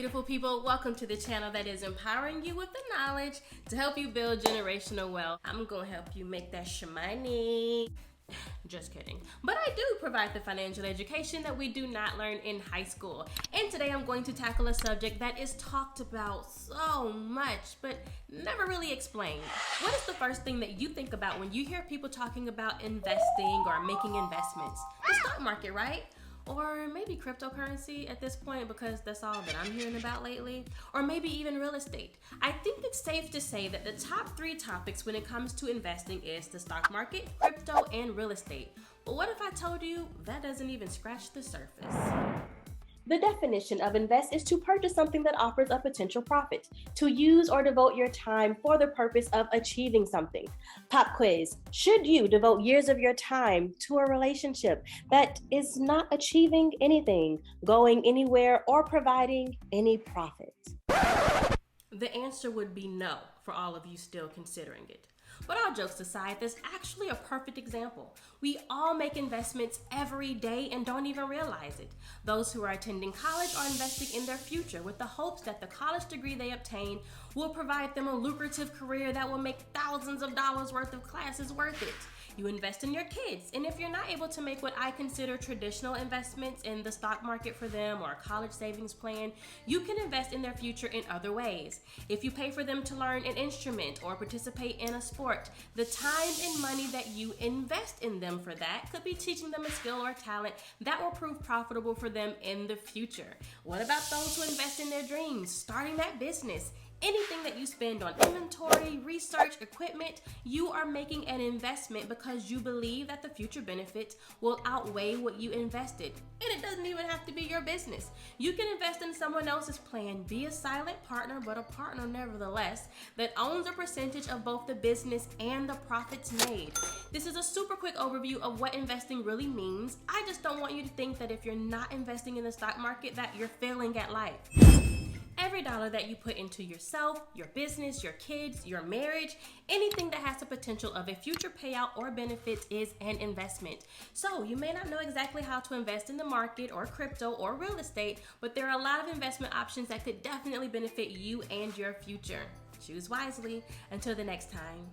beautiful people? Welcome to the channel that is empowering you with the knowledge to help you build generational wealth. I'm gonna help you make that shmoney. Just kidding. But I do provide the financial education that we do not learn in high school. And today I'm going to tackle a subject that is talked about so much, but never really explained. What is the first thing that you think about when you hear people talking about investing or making investments? The stock market, right? Or maybe cryptocurrency at this point, because that's all that I'm hearing about lately. Or maybe even real estate. I think it's safe to say that the top 3 topics when it comes to investing is the stock market, crypto, and real estate. But what if I told you that doesn't even scratch the surface? The definition of invest is to purchase something that offers a potential profit, to use or devote your time for the purpose of achieving something. Pop quiz: should you devote years of your time to a relationship that is not achieving anything, going anywhere, or providing any profit? The answer would be no for all of you still considering it. But all jokes aside, there's actually a perfect example. We all make investments every day and don't even realize it. Those who are attending college are investing in their future with the hopes that the college degree they obtain will provide them a lucrative career that will make thousands of dollars worth of classes worth it. You invest in your kids, and if you're not able to make what I consider traditional investments in the stock market for them or a college savings plan, you can invest in their future in other ways. If you pay for them to learn an instrument or participate in a sport, the time and money that you invest in them for that could be teaching them a skill or talent that will prove profitable for them in the future. What about those who invest in their dreams, starting that business? Anything that you spend on inventory, research, equipment, you are making an investment because you believe that the future benefits will outweigh what you invested. And it doesn't even have to be your business. You can invest in someone else's plan, be a silent partner, but a partner nevertheless, that owns a percentage of both the business and the profits made. This is a super quick overview of what investing really means. I just don't want you to think that if you're not investing in the stock market that you're failing at life. Every dollar that you put into yourself, your business, your kids, your marriage, anything that has the potential of a future payout or benefit is an investment. So you may not know exactly how to invest in the market or crypto or real estate, but there are a lot of investment options that could definitely benefit you and your future. Choose wisely. Until the next time.